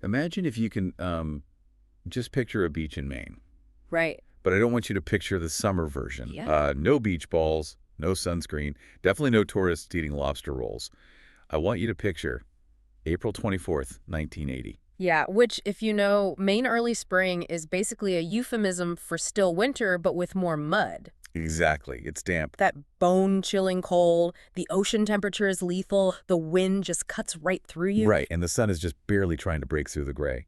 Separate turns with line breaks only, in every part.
Imagine if you can just picture a beach in Maine.
Right.
But I don't want you to picture the summer version.
Yeah.
No beach balls, no sunscreen, definitely no tourists eating lobster rolls. I want you to picture April 24th, 1980.
Yeah, which, if you know, Maine early spring is basically a euphemism for still winter, but with more mud.
Exactly. It's damp.
That bone-chilling cold, the ocean temperature is lethal, the wind just cuts right through you.
Right, and the sun is just barely trying to break through the gray.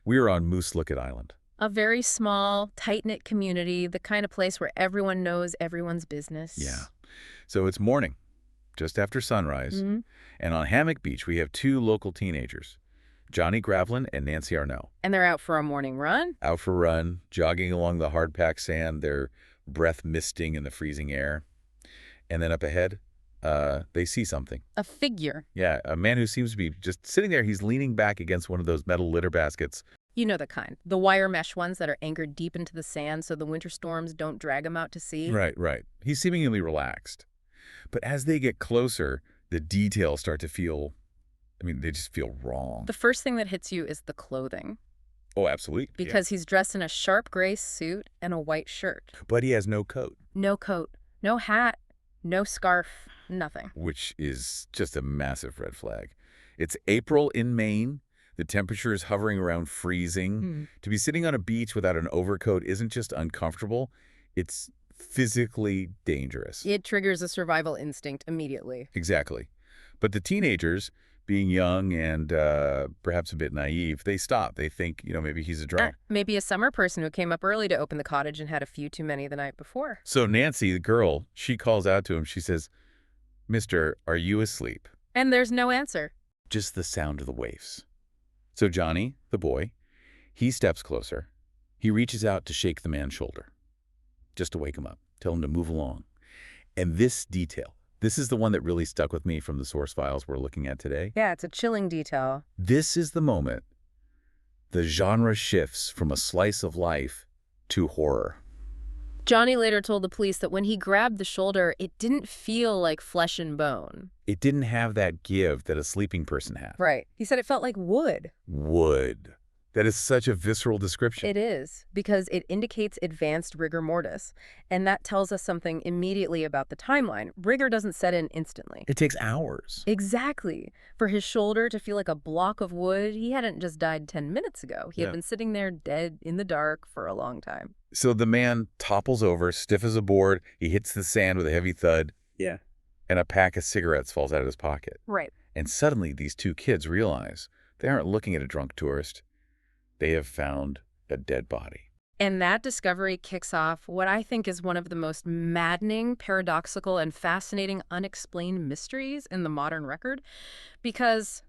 We are on Moose Licket Island.
A very small, tight-knit community, the kind of place where everyone knows everyone's business.
Yeah. So it's morning, just after sunrise,
Mm-hmm.
and on Hammock Beach we have two local teenagers, Johnny Gravlin and Nancy Arnell.
And they're out for a morning run?
Out for a run, jogging along the hard-packed sand, their breath misting in the freezing air. And then up ahead, they see something.
A figure.
Yeah, a man who seems to be just sitting there. He's leaning back against one of those metal litter baskets.
You know the kind. The wire mesh ones that are anchored deep into the sand so the winter storms don't drag him out to sea.
Right, right. He's seemingly relaxed. But as they get closer, the details start to feel, they just feel wrong.
The first thing that hits you is the clothing.
Oh, absolutely.
Because he's dressed in a sharp gray suit and a white shirt.
But he has no coat.
No coat, no hat, no scarf, nothing.
Which is just a massive red flag. It's April in Maine. The temperature is hovering around freezing. To be sitting on a beach without an overcoat isn't just uncomfortable, it's physically dangerous.
It triggers a survival instinct immediately.
Exactly. But the teenagers, being young and perhaps a bit naive, they stop. They think, maybe he's a drunk.
Maybe a summer person who came up early to open the cottage and had a few too many the night before.
So Nancy, the girl, she calls out to him. She says, "Mister, are you asleep?"
And there's no answer.
Just the sound of the waves. So Johnny, the boy, he steps closer. He reaches out to shake the man's shoulder, just to wake him up, tell him to move along. And this detail, this is the one that really stuck with me from the source files we're looking at today.
Yeah, it's a chilling detail.
This is the moment the genre shifts from a slice of life to horror.
Johnny later told the police that when he grabbed the shoulder, it didn't feel like flesh and bone.
It didn't have that give that a sleeping person has.
Right. He said it felt like wood.
Wood. That is such a visceral description.
It is, because it indicates advanced rigor mortis, and that tells us something immediately about the timeline. Rigor doesn't set in instantly.
It takes hours.
Exactly. For his shoulder to feel like a block of wood, he hadn't just died 10 minutes ago. He had been sitting there dead in the dark for a long time.
So the man topples over, stiff as a board. He hits the sand with a heavy thud.
Yeah.
And a pack of cigarettes falls out of his pocket.
Right.
And suddenly these two kids realize they aren't looking at a drunk tourist. They have found a dead body.
And that discovery kicks off what I think is one of the most maddening, paradoxical, and fascinating unexplained mysteries in the modern record. Because,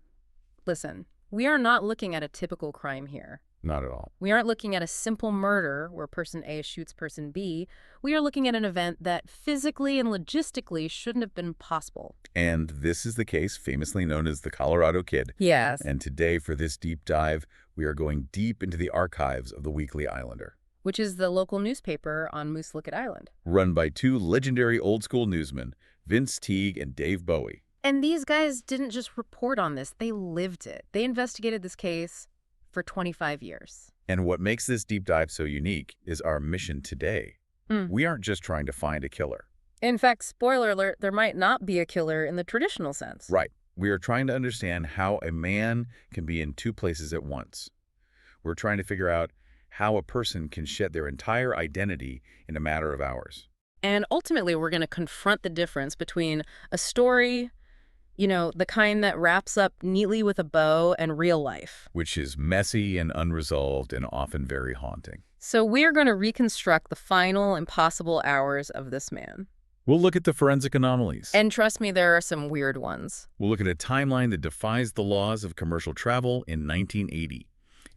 listen, we are not looking at a typical crime here.
Not at all.
We aren't looking at a simple murder where person A shoots person B. We are looking at an event that physically and logistically shouldn't have been possible.
And this is the case famously known as the Colorado Kid.
Yes.
And today, for this deep dive, we are going deep into the archives of the Weekly Islander,
which is the local newspaper on Moose Licket Island.
Run by two legendary old-school newsmen, Vince Teague and Dave Bowie.
And these guys didn't just report on this, they lived it. They investigated this case for 25 years.
And what makes this deep dive so unique is our mission today. We aren't just trying to find a killer.
In fact, spoiler alert, there might not be a killer in the traditional sense.
Right. We are trying to understand how a man can be in two places at once. We're trying to figure out how a person can shed their entire identity in a matter of hours.
And ultimately, we're going to confront the difference between a story, the kind that wraps up neatly with a bow, and real life.
Which is messy and unresolved and often very haunting.
So we're going to reconstruct the final impossible hours of this man.
We'll look at the forensic anomalies.
And trust me, there are some weird ones.
We'll look at a timeline that defies the laws of commercial travel in 1980.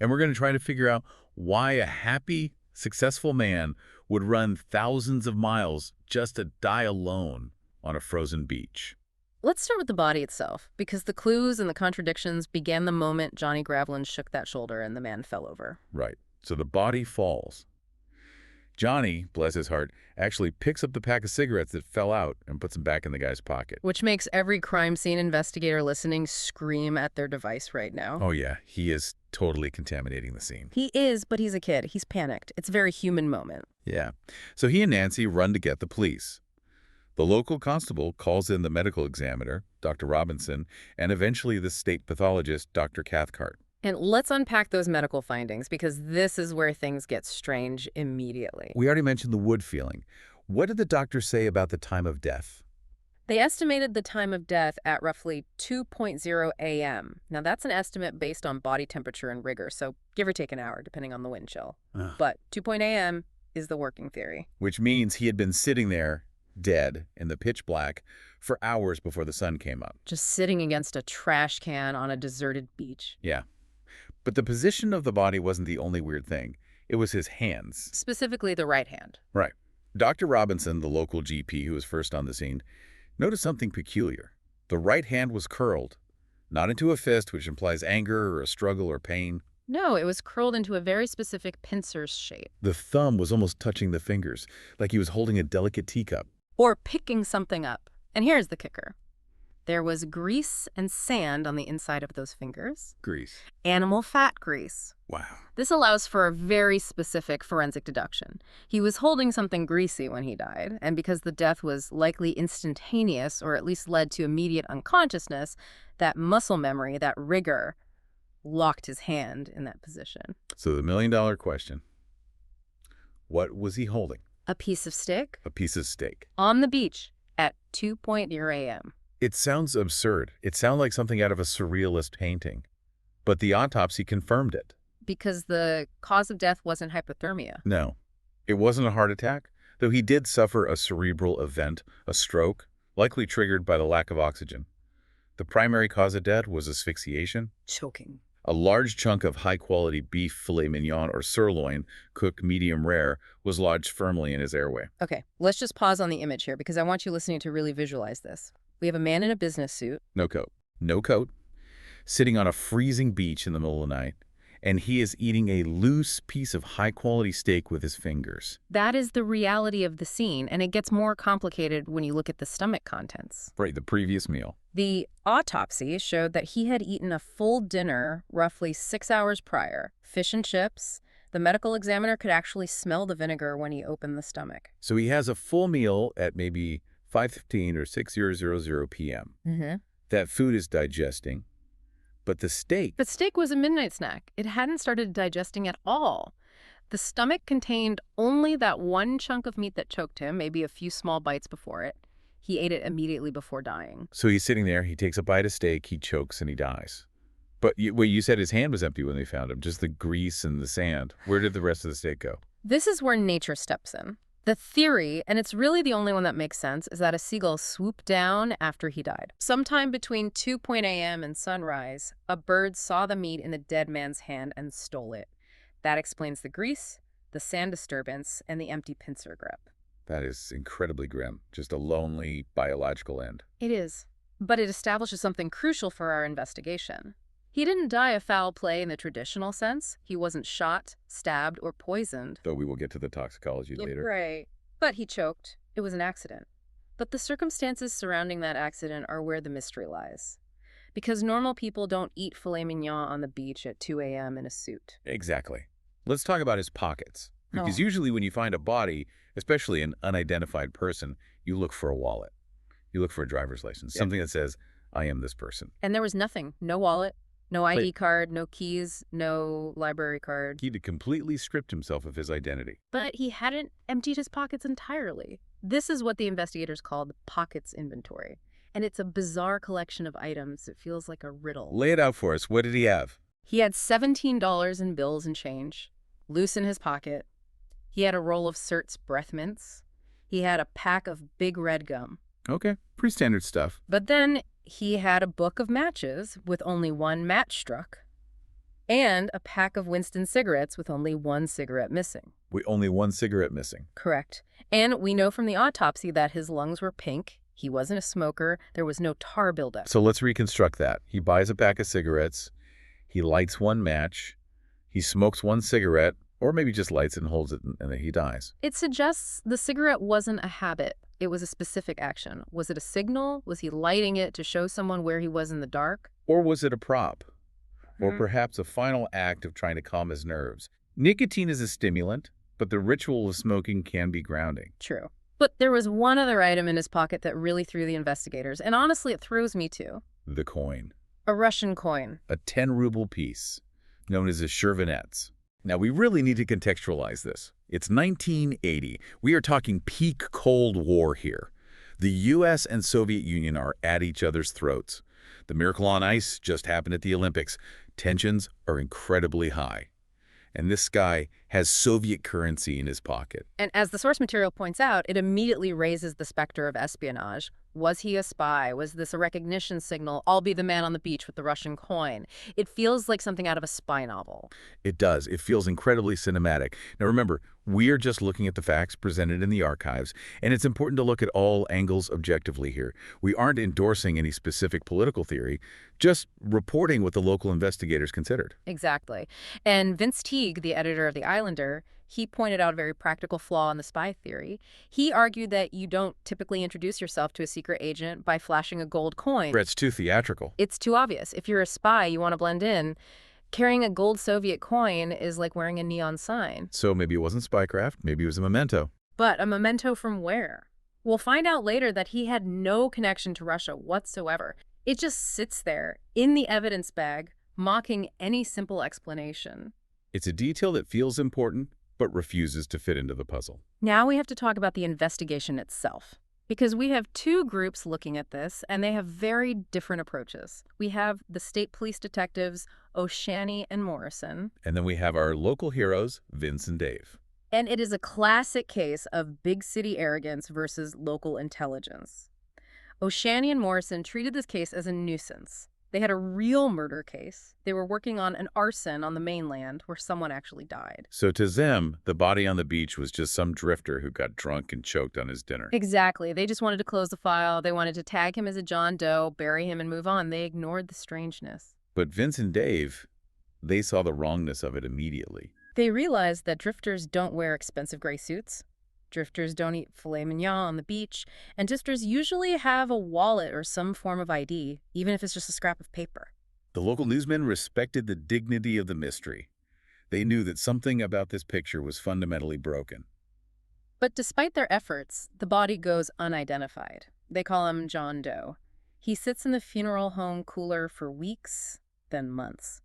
And we're going to try to figure out why a happy, successful man would run thousands of miles just to die alone on a frozen beach.
Let's start with the body itself, because the clues and the contradictions began the moment Johnny Gravlin shook that shoulder and the man fell over.
Right. So the body falls. Johnny, bless his heart, actually picks up the pack of cigarettes that fell out and puts them back in the guy's pocket.
Which makes every crime scene investigator listening scream at their device right now.
Oh, yeah. He is totally contaminating the scene.
He is, but he's a kid. He's panicked. It's a very human moment.
Yeah. So he and Nancy run to get the police. The local constable calls in the medical examiner, Dr. Robinson, and eventually the state pathologist, Dr. Cathcart.
And let's unpack those medical findings, because this is where things get strange immediately.
We already mentioned the wood feeling. What did the doctor say about the time of death?
They estimated the time of death at roughly 2:0 a.m. Now, that's an estimate based on body temperature and rigor, so give or take an hour, depending on the wind chill.
Ugh.
But 2:0 a.m. is the working theory.
Which means he had been sitting there, dead, in the pitch black, for hours before the sun came up.
Just sitting against a trash can on a deserted beach.
Yeah. But the position of the body wasn't the only weird thing. It was his hands.
Specifically the right hand.
Right. Dr. Robinson, the local GP who was first on the scene, noticed something peculiar. The right hand was curled, not into a fist, which implies anger or a struggle or pain.
No, it was curled into a very specific pincer's shape.
The thumb was almost touching the fingers, like he was holding a delicate teacup.
Or picking something up. And here's the kicker. There was grease and sand on the inside of those fingers.
Grease.
Animal fat grease.
Wow.
This allows for a very specific forensic deduction. He was holding something greasy when he died, and because the death was likely instantaneous, or at least led to immediate unconsciousness, that muscle memory, that rigor, locked his hand in that position.
So the million-dollar question, what was he holding?
A piece of stick?
A piece of steak.
On the beach at 2:0 a.m.
It sounds absurd. It sounds like something out of a surrealist painting. But the autopsy confirmed it.
Because the cause of death wasn't hypothermia.
No, it wasn't a heart attack, though he did suffer a cerebral event, a stroke, likely triggered by the lack of oxygen. The primary cause of death was asphyxiation.
Choking.
A large chunk of high-quality beef filet mignon or sirloin, cooked medium rare, was lodged firmly in his airway.
Okay, let's just pause on the image here, because I want you listening to really visualize this. We have a man in a business suit.
No coat. No coat. Sitting on a freezing beach in the middle of the night. And he is eating a loose piece of high-quality steak with his fingers.
That is the reality of the scene, and it gets more complicated when you look at the stomach contents.
Right, the previous meal.
The autopsy showed that he had eaten a full dinner roughly 6 hours prior. Fish and chips. The medical examiner could actually smell the vinegar when he opened the stomach.
So he has a full meal at maybe 5:15 or 6:00 p.m. That food is digesting. But the steak...
But steak was a midnight snack. It hadn't started digesting at all. The stomach contained only that one chunk of meat that choked him, maybe a few small bites before it. He ate it immediately before dying.
So he's sitting there, he takes a bite of steak, he chokes, and he dies. But you said his hand was empty when they found him, just the grease and the sand. Where did the rest of the steak go?
This is where nature steps in. The theory, and it's really the only one that makes sense, is that a seagull swooped down after he died. Sometime between 2:0 a.m. and sunrise, a bird saw the meat in the dead man's hand and stole it. That explains the grease, the sand disturbance, and the empty pincer grip.
That is incredibly grim. Just a lonely biological end.
It is. But it establishes something crucial for our investigation. He didn't die of foul play in the traditional sense. He wasn't shot, stabbed, or poisoned.
Though we will get to the toxicology later.
Right. But he choked. It was an accident. But the circumstances surrounding that accident are where the mystery lies. Because normal people don't eat filet mignon on the beach at 2 a.m. in a suit.
Exactly. Let's talk about his pockets. Because usually when you find a body, especially an unidentified person, you look for a wallet. You look for a driver's license, something that says, I am this person.
And there was nothing. No wallet, no ID card, no keys, no library card.
He'd completely stripped himself of his identity.
But he hadn't emptied his pockets entirely. This is what the investigators called pockets inventory. And it's a bizarre collection of items. It feels like a riddle.
Lay it out for us. What did he have?
He had $17 in bills and change, loose in his pocket. He had a roll of Cert's breath mints. He had a pack of big red gum.
Okay, pretty standard stuff.
But then he had a book of matches with only one match struck, and a pack of Winston cigarettes with only one cigarette missing.
Only one cigarette missing.
Correct. And we know from the autopsy that his lungs were pink. He wasn't a smoker. There was no tar buildup.
So let's reconstruct that. He buys a pack of cigarettes. He lights one match. He smokes one cigarette, or maybe just lights and holds it, and then he dies.
It suggests the cigarette wasn't a habit. It was a specific action. Was it a signal? Was he lighting it to show someone where he was in the dark?
Or was it a prop? or perhaps a final act of trying to calm his nerves. Nicotine is a stimulant, but the ritual of smoking can be grounding.
True. But there was one other item in his pocket that really threw the investigators, and honestly, it throws me too.
The coin.
A Russian coin.
A 10-ruble piece, known as a shervanets. Now, we really need to contextualize this. It's 1980. We are talking peak Cold War here. The U.S. and Soviet Union are at each other's throats. The Miracle on Ice just happened at the Olympics. Tensions are incredibly high. And this guy has Soviet currency in his pocket.
And as the source material points out, it immediately raises the specter of espionage. Was he a spy? Was this a recognition signal? I'll be the man on the beach with the Russian coin. It feels like something out of a spy novel.
It does. It feels incredibly cinematic. Now remember, we are just looking at the facts presented in the archives, and it's important to look at all angles objectively here. We aren't endorsing any specific political theory, just reporting what the local investigators considered.
Exactly. And Vince Teague, the editor of The Islander, he pointed out a very practical flaw in the spy theory. He argued that you don't typically introduce yourself to a secret agent by flashing a gold coin.
It's too theatrical.
It's too obvious. If you're a spy, you want to blend in. Carrying a gold Soviet coin is like wearing a neon sign.
So maybe it wasn't spycraft, maybe it was a memento.
But a memento from where? We'll find out later that he had no connection to Russia whatsoever. It just sits there, in the evidence bag, mocking any simple explanation.
It's a detail that feels important, but refuses to fit into the puzzle.
Now we have to talk about the investigation itself. Because we have two groups looking at this, and they have very different approaches. We have the state police detectives, O'Shanney and Morrison.
And then we have our local heroes, Vince and Dave.
And it is a classic case of big city arrogance versus local intelligence. O'Shanney and Morrison treated this case as a nuisance. They had a real murder case. They were working on an arson on the mainland where someone actually died.
So to them, the body on the beach was just some drifter who got drunk and choked on his dinner.
Exactly. They just wanted to close the file. They wanted to tag him as a John Doe, bury him, and move on. They ignored the strangeness.
But Vince and Dave, they saw the wrongness of it immediately.
They realized that drifters don't wear expensive gray suits. Drifters don't eat filet mignon on the beach, and drifters usually have a wallet or some form of ID, even if it's just a scrap of paper.
The local newsmen respected the dignity of the mystery. They knew that something about this picture was fundamentally broken.
But despite their efforts, the body goes unidentified. They call him John Doe. He sits in the funeral home cooler for weeks, then months.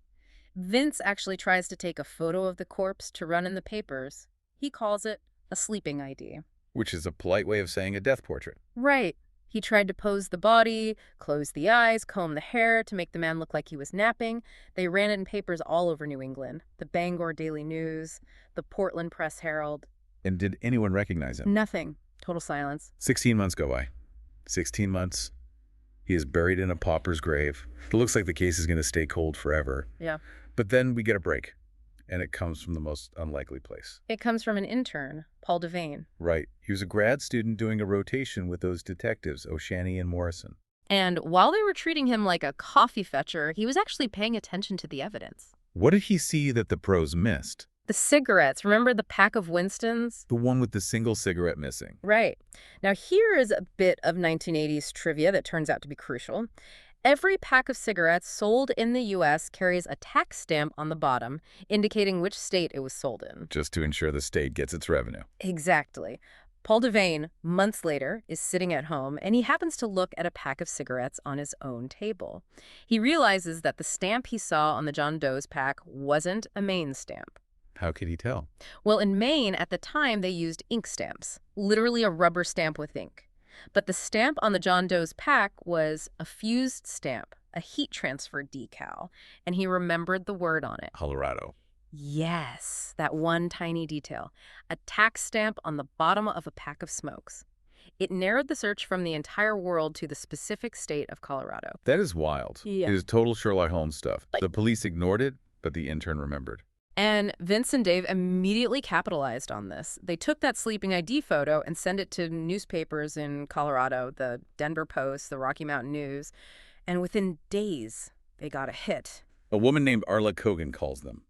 Vince actually tries to take a photo of the corpse to run in the papers. He calls it a sleeping ID.
Which is a polite way of saying a death portrait.
Right. He tried to pose the body, close the eyes, comb the hair to make the man look like he was napping. They ran it in papers all over New England. The Bangor Daily News, the Portland Press Herald.
And did anyone recognize him?
Nothing. Total silence.
16 months go by. 16 months. He is buried in a pauper's grave. It looks like the case is going to stay cold forever.
Yeah.
But then we get a break. And it comes from the most unlikely place.
It comes from an intern, Paul Devane.
Right. He was a grad student doing a rotation with those detectives, O'Shanney and Morrison.
And while they were treating him like a coffee fetcher, he was actually paying attention to the evidence.
What did he see that the pros missed?
The cigarettes. Remember the pack of Winstons?
The one with the single cigarette missing.
Right. Now here is a bit of 1980s trivia that turns out to be crucial. Every pack of cigarettes sold in the U.S. carries a tax stamp on the bottom, indicating which state it was sold in.
Just to ensure the state gets its revenue.
Exactly. Paul Devane, months later, is sitting at home, and he happens to look at a pack of cigarettes on his own table. He realizes that the stamp he saw on the John Doe's pack wasn't a Maine stamp.
How could he tell?
Well, in Maine, at the time, they used ink stamps, literally a rubber stamp with ink. But the stamp on the John Doe's pack was a fused stamp, a heat transfer decal, and he remembered the word on it.
Colorado.
Yes, that one tiny detail. A tax stamp on the bottom of a pack of smokes. It narrowed the search from the entire world to the specific state of Colorado.
That is wild.
Yeah.
It is total Sherlock Holmes stuff. The police ignored it, but the intern remembered.
And Vince and Dave immediately capitalized on this. They took that sleeping ID photo and sent it to newspapers in Colorado, the Denver Post, the Rocky Mountain News, and within days, they got a hit.
A woman named Arla Kogan calls them,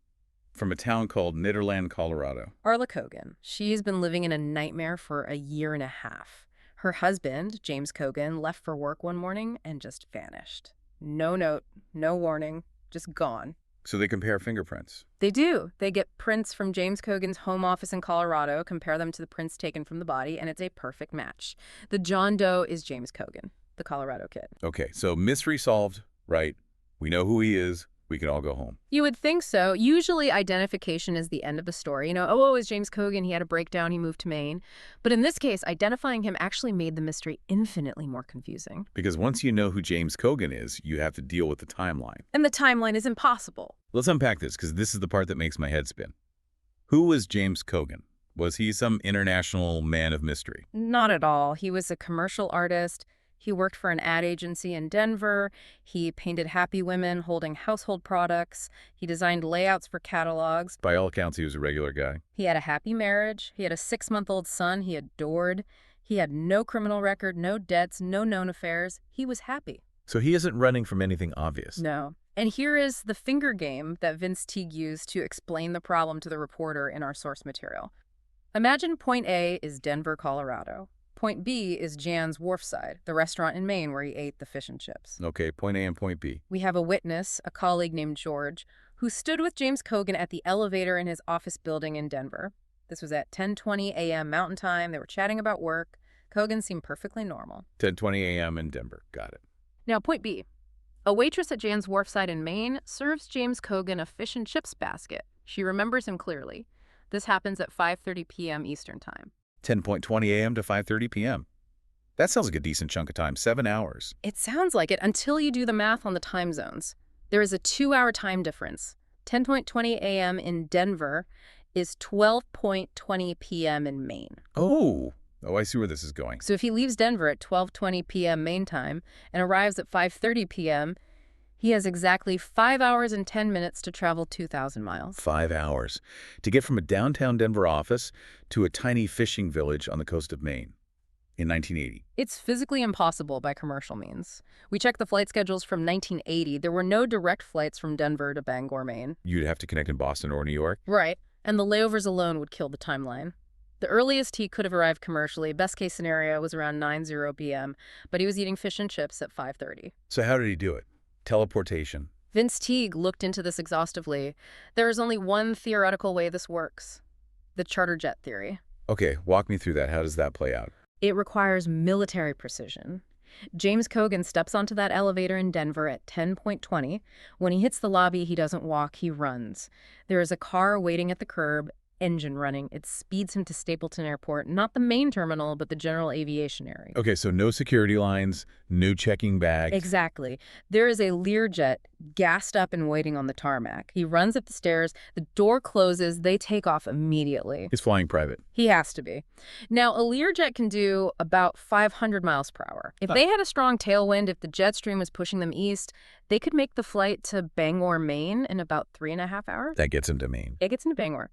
from a town called Nederland, Colorado.
Arla Kogan. She's been living in a nightmare for a year and a half. Her husband, James Kogan, left for work one morning and just vanished. No note, no warning, just gone.
So they compare fingerprints.
They do. They get prints from James Cogan's home office in Colorado, compare them to the prints taken from the body, and it's a perfect match. The John Doe is James Cogan, the Colorado kid.
Okay, so mystery solved, right? We know who he is. We can all go home.
You would think so. Usually identification is the end of the story. Oh, it was James Cogan. He had a breakdown. He moved to Maine. But in this case, identifying him actually made the mystery infinitely more confusing.
Because once you know who James Cogan is, you have to deal with the timeline.
And the timeline is impossible.
Let's unpack this, because this is the part that makes my head spin. Who was James Cogan? Was he some international man of mystery?
Not at all. He was a commercial artist. He worked for an ad agency in Denver. He painted happy women holding household products. He designed layouts for catalogs.
By all accounts, he was a regular guy.
He had a happy marriage. He had a 6-month-old son he adored. He had no criminal record, no debts, no known affairs. He was happy.
So he isn't running from anything obvious.
No. And here is the finger game that Vince Teague used to explain the problem to the reporter in our source material. Imagine point A is Denver, Colorado. Point B is Jan's Wharfside, the restaurant in Maine where he ate the fish and chips.
Okay, point A and point B.
We have a witness, a colleague named George, who stood with James Cogan at the elevator in his office building in Denver. This was at 10:20 a.m. Mountain Time. They were chatting about work. Cogan seemed perfectly normal.
10:20 a.m. in Denver. Got it.
Now, point B. A waitress at Jan's Wharfside in Maine serves James Cogan a fish and chips basket. She remembers him clearly. This happens at 5:30 p.m. Eastern Time.
10:20 a.m. to 5:30 p.m. That sounds like a decent chunk of time, 7 hours.
It sounds like it until you do the math on the time zones. There is a 2-hour time difference. 10:20 a.m. in Denver is 12:20 p.m. in Maine.
Oh, I see where this is going.
So if he leaves Denver at 12:20 p.m. Maine time and arrives at 5:30 p.m., he has exactly 5 hours and 10 minutes to travel 2,000 miles.
5 hours to get from a downtown Denver office to a tiny fishing village on the coast of Maine in 1980.
It's physically impossible by commercial means. We checked the flight schedules from 1980. There were no direct flights from Denver to Bangor, Maine.
You'd have to connect in Boston or New York?
Right. And the layovers alone would kill the timeline. The earliest he could have arrived commercially, best case scenario, was around 9:00 p.m., but he was eating fish and chips at 5:30.
So how did he do it? Teleportation.
Vince Teague looked into this exhaustively. There is only one theoretical way this works: the charter jet theory.
Okay, walk me through that. How does that play out?
It requires military precision. James Cogan steps onto that elevator in Denver at 10:20. When he hits the lobby, he doesn't walk, he runs. There is a car waiting at the curb, engine running. It speeds him to Stapleton Airport, not the main terminal, but the general aviation area.
Okay, so no security lines, no checking bags.
Exactly. There is a Learjet gassed up and waiting on the tarmac. He runs up the stairs, the door closes, they take off immediately.
He's flying private.
He has to be. Now, a Learjet can do about 500 miles per hour. If they had a strong tailwind, if the jet stream was pushing them east, they could make the flight to Bangor, Maine in about 3.5 hours.
That gets him to Maine.
It gets into Bangor.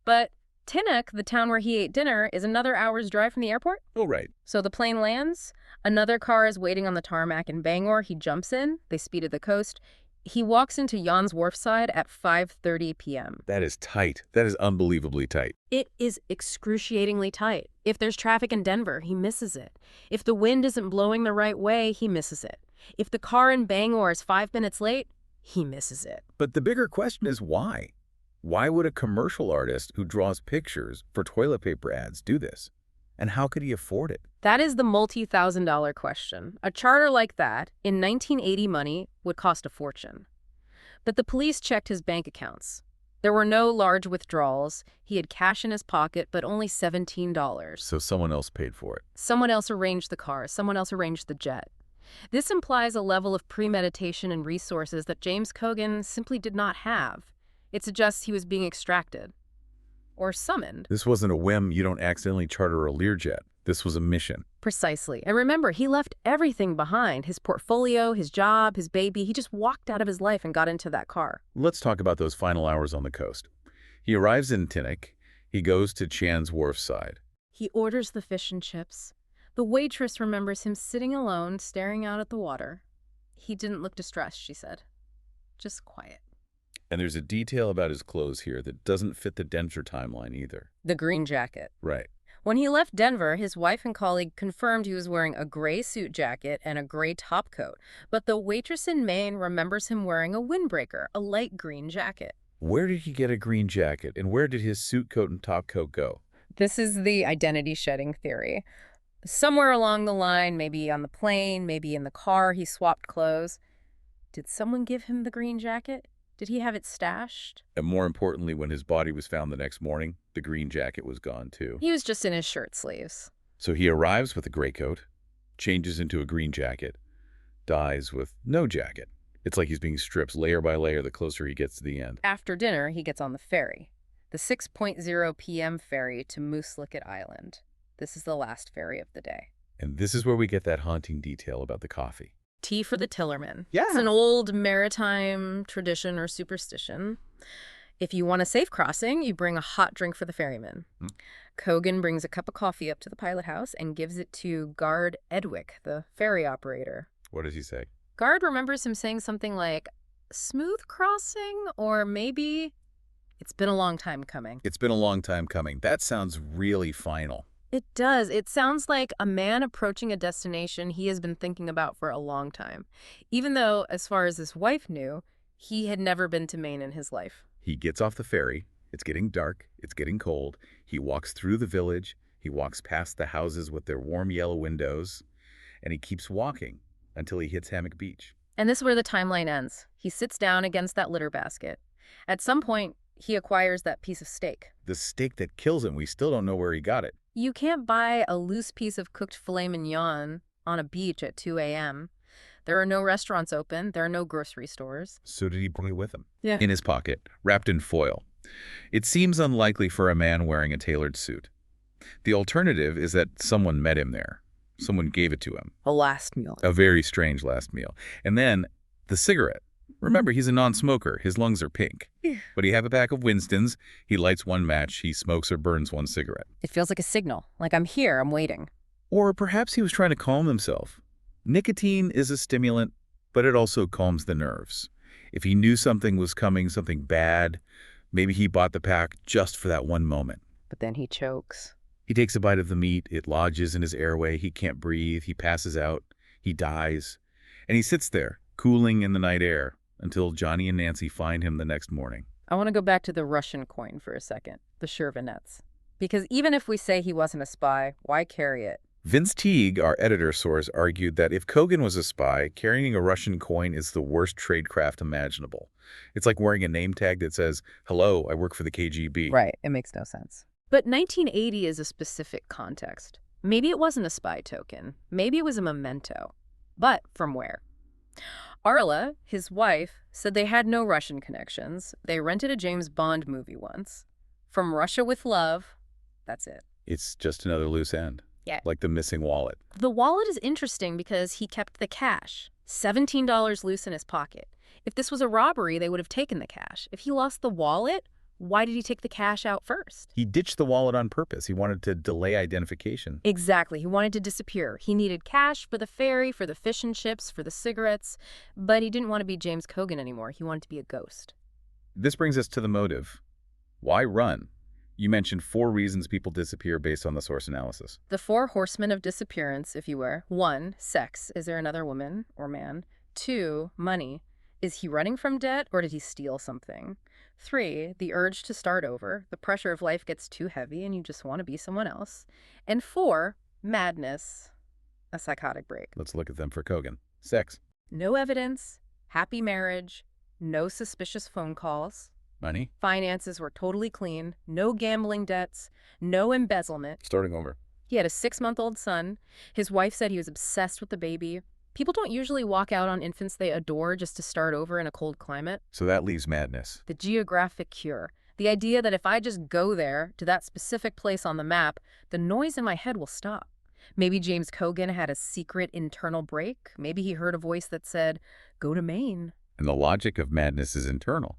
But Tinnock, the town where he ate dinner, is another hour's drive from the airport.
Oh, right.
So the plane lands. Another car is waiting on the tarmac in Bangor. He jumps in. They speed to the coast. He walks into Jan's Wharfside at 5:30 p.m.
That is tight. That is unbelievably tight.
It is excruciatingly tight. If there's traffic in Denver, he misses it. If the wind isn't blowing the right way, he misses it. If the car in Bangor is 5 minutes late, he misses it.
But the bigger question is why? Why would a commercial artist who draws pictures for toilet paper ads do this? And how could he afford it?
That is the multi-$1,000 question. A charter like that, in 1980 money, would cost a fortune. But the police checked his bank accounts. There were no large withdrawals. He had cash in his pocket, but only $17.
So someone else paid for it.
Someone else arranged the car. Someone else arranged the jet. This implies a level of premeditation and resources that James Cogan simply did not have. It suggests he was being extracted. Or summoned.
This wasn't a whim. You don't accidentally charter a Learjet. This was a mission.
Precisely. And remember, he left everything behind. His portfolio, his job, his baby. He just walked out of his life and got into that car.
Let's talk about those final hours on the coast. He arrives in Tinnock. He goes to Jan's Wharfside.
He orders the fish and chips. The waitress remembers him sitting alone, staring out at the water. He didn't look distressed, she said. Just quiet.
And there's a detail about his clothes here that doesn't fit the Denver timeline either.
The green jacket.
Right.
When he left Denver, his wife and colleague confirmed he was wearing a gray suit jacket and a gray topcoat, but the waitress in Maine remembers him wearing a windbreaker, a light green jacket.
Where did he get a green jacket, and where did his suit coat and top coat go?
This is the identity shedding theory. Somewhere along the line, maybe on the plane, maybe in the car, he swapped clothes. Did someone give him the green jacket? Did he have it stashed?
And more importantly, when his body was found the next morning, the green jacket was gone too.
He was just in his shirt sleeves.
So he arrives with a gray coat, changes into a green jacket, dies with no jacket. It's like he's being stripped layer by layer the closer he gets to the end.
After dinner, he gets on the ferry, the 6:00 p.m. ferry to Mooselookit Island. This is the last ferry of the day.
And this is where we get that haunting detail about the coffee.
Tea for the tillerman.
Yeah.
It's an old maritime tradition or superstition. If you want a safe crossing, you bring a hot drink for the ferryman. Cogan brings a cup of coffee up to the pilot house and gives it to Guard Edwick, the ferry operator.
What does he say?
Guard remembers him saying something like, smooth crossing, or maybe, it's been a long time coming.
It's been a long time coming. That sounds really final.
It does. It sounds like a man approaching a destination he has been thinking about for a long time, even though, as far as his wife knew, he had never been to Maine in his life.
He gets off the ferry. It's getting dark. It's getting cold. He walks through the village. He walks past the houses with their warm yellow windows, and he keeps walking until he hits Hammock Beach.
And this is where the timeline ends. He sits down against that litter basket. At some point, he acquires that piece of steak.
The steak that kills him, we still don't know where he got it.
You can't buy a loose piece of cooked filet mignon on a beach at 2 a.m. There are no restaurants open. There are no grocery stores.
So did he bring it with him?
Yeah.
In his pocket, wrapped in foil. It seems unlikely for a man wearing a tailored suit. The alternative is that someone met him there. Someone gave it to him.
A last meal.
A very strange last meal. And then the cigarette. Remember, he's a non-smoker. His lungs are pink. But he have a pack of Winstons. He lights one match. He smokes or burns one cigarette.
It feels like a signal. Like, I'm here. I'm waiting.
Or perhaps he was trying to calm himself. Nicotine is a stimulant, but it also calms the nerves. If he knew something was coming, something bad, maybe he bought the pack just for that one moment.
But then he chokes.
He takes a bite of the meat. It lodges in his airway. He can't breathe. He passes out. He dies. And he sits there, cooling in the night air, until Johnny and Nancy find him the next morning.
I want to go back to the Russian coin for a second, the Shervinets. Because even if we say he wasn't a spy, why carry it?
Vince Teague, our editor source, argued that if Cogan was a spy, carrying a Russian coin is the worst tradecraft imaginable. It's like wearing a name tag that says, "Hello, I work for the KGB."
Right, it makes no sense. But 1980 is a specific context. Maybe it wasn't a spy token. Maybe it was a memento. But from where? Arla, his wife, said they had no Russian connections. They rented a James Bond movie once. From Russia with Love, that's it.
It's just another loose end.
Yeah.
Like the missing wallet.
The wallet is interesting because he kept the cash, $17 loose in his pocket. If this was a robbery, they would have taken the cash. If he lost the wallet, why did he take the cash out first?
He ditched the wallet on purpose. He wanted to delay identification.
Exactly. He wanted to disappear. He needed cash for the ferry, for the fish and chips, for the cigarettes, but he didn't want to be James Cogan anymore. He wanted to be a ghost.
This brings us to the motive. Why run? You mentioned 4 reasons people disappear based on the source analysis.
The 4 horsemen of disappearance, if you were. 1, sex. Is there another woman or man? 2, money. Is he running from debt or did he steal something? 3, the urge to start over. The pressure of life gets too heavy and you just want to be someone else. And 4, madness. A psychotic break.
Let's look at them for Cogan. Sex.
No evidence. Happy marriage. No suspicious phone calls.
Money.
Finances were totally clean. No gambling debts. No embezzlement.
Starting over.
He had a 6-month-old son. His wife said he was obsessed with the baby. People don't usually walk out on infants they adore just to start over in a cold climate.
So that leaves madness.
The geographic cure. The idea that if I just go there, to that specific place on the map, the noise in my head will stop. Maybe James Cogan had a secret internal break. Maybe he heard a voice that said, go to Maine.
And the logic of madness is internal.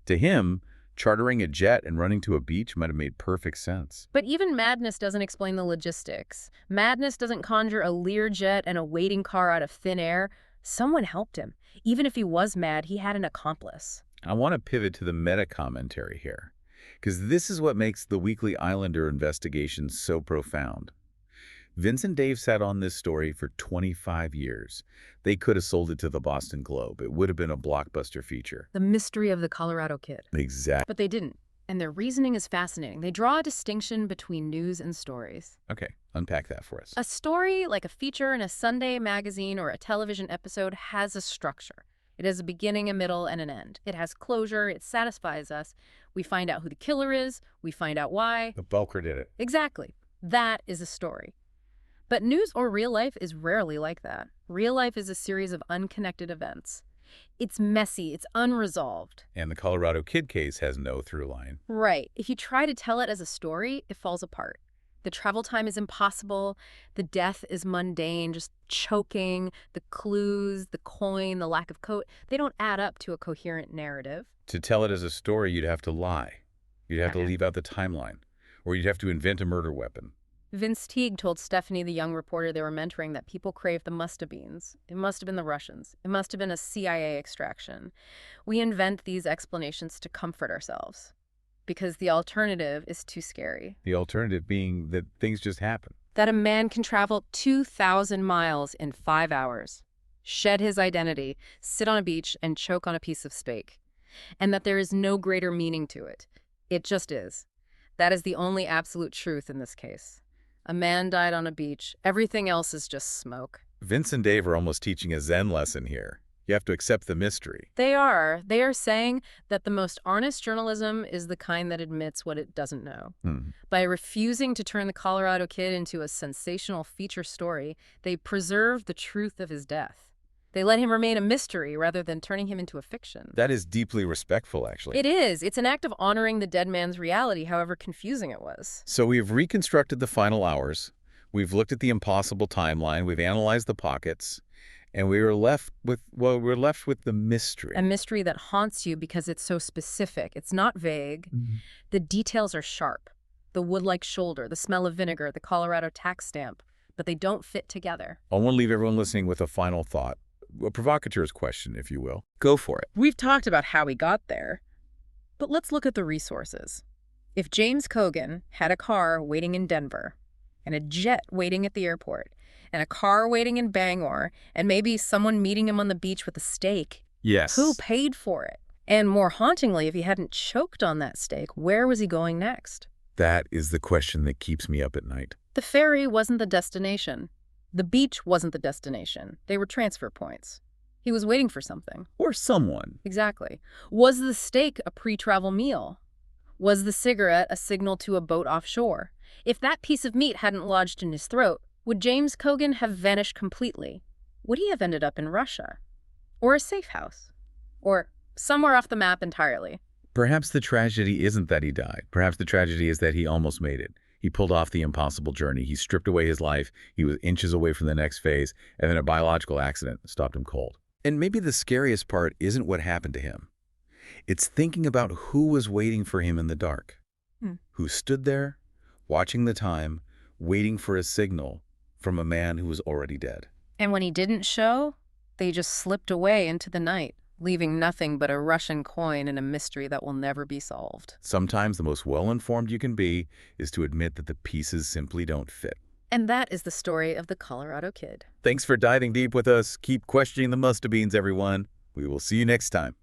To him, chartering a jet and running to a beach might have made perfect sense.
But even madness doesn't explain the logistics. Madness doesn't conjure a Learjet and a waiting car out of thin air. Someone helped him. Even if he was mad, he had an accomplice.
I want to pivot to the meta commentary here. Because this is what makes the Weekly Islander investigation so profound. Vince and Dave sat on this story for 25 years. They could have sold it to the Boston Globe. It would have been a blockbuster feature.
The mystery of the Colorado Kid.
Exactly.
But they didn't. And their reasoning is fascinating. They draw a distinction between news and stories.
Okay, unpack that for us.
A story, like a feature in a Sunday magazine or a television episode, has a structure. It has a beginning, a middle, and an end. It has closure. It satisfies us. We find out who the killer is. We find out why.
The Bulker did it.
Exactly. That is a story. But news or real life is rarely like that. Real life is a series of unconnected events. It's messy. It's unresolved.
And the Colorado Kid case has no through line.
Right. If you try to tell it as a story, it falls apart. The travel time is impossible. The death is mundane, just choking. The clues, the coin, the lack of coat, they don't add up to a coherent narrative.
To tell it as a story, you'd have to lie. You'd have to leave out the timeline. Or you'd have to invent a murder weapon.
Vince Teague told Stephanie, the young reporter they were mentoring, that people crave the must-have-beens. It must have been the Russians. It must have been a CIA extraction. We invent these explanations to comfort ourselves because the alternative is too scary.
The alternative being that things just happen.
That a man can travel 2,000 miles in 5 hours, shed his identity, sit on a beach, and choke on a piece of steak. And that there is no greater meaning to it. It just is. That is the only absolute truth in this case. A man died on a beach. Everything else is just smoke.
Vince and Dave are almost teaching a Zen lesson here. You have to accept the mystery.
They are. They are saying that the most honest journalism is the kind that admits what it doesn't know. By refusing to turn the Colorado Kid into a sensational feature story, they preserve the truth of his death. They let him remain a mystery rather than turning him into a fiction.
That is deeply respectful, actually.
It is. It's an act of honoring the dead man's reality, however confusing it was.
So we've reconstructed the final hours. We've looked at the impossible timeline. We've analyzed the pockets. And we're left with the mystery.
A mystery that haunts you because it's so specific. It's not vague. The details are sharp. The wood-like shoulder, the smell of vinegar, the Colorado tax stamp. But they don't fit together.
I want to leave everyone listening with a final thought. A provocateur's question, if you will. Go for it.
We've talked about how we got there, but let's look at the resources. If James Cogan had a car waiting in Denver, and a jet waiting at the airport, and a car waiting in Bangor, and maybe someone meeting him on the beach with a steak,
Yes.
who paid for it? And more hauntingly, if he hadn't choked on that steak, where was he going next?
That is the question that keeps me up at night.
The ferry wasn't the destination. The beach wasn't the destination. They were transfer points. He was waiting for something.
Or someone.
Exactly. Was the steak a pre-travel meal? Was the cigarette a signal to a boat offshore? If that piece of meat hadn't lodged in his throat, would James Cogan have vanished completely? Would he have ended up in Russia? Or a safe house? Or somewhere off the map entirely?
Perhaps the tragedy isn't that he died. Perhaps the tragedy is that he almost made it. He pulled off the impossible journey. He stripped away his life. He was inches away from the next phase, and then a biological accident stopped him cold. And maybe the scariest part isn't what happened to him. It's thinking about who was waiting for him in the dark. Who stood there, watching the time, waiting for a signal from a man who was already dead.
And when he didn't show, they just slipped away into the night, leaving nothing but a Russian coin and a mystery that will never be solved.
Sometimes the most well-informed you can be is to admit that the pieces simply don't fit.
And that is the story of the Colorado Kid.
Thanks for diving deep with us. Keep questioning the must-have-beens, everyone. We will see you next time.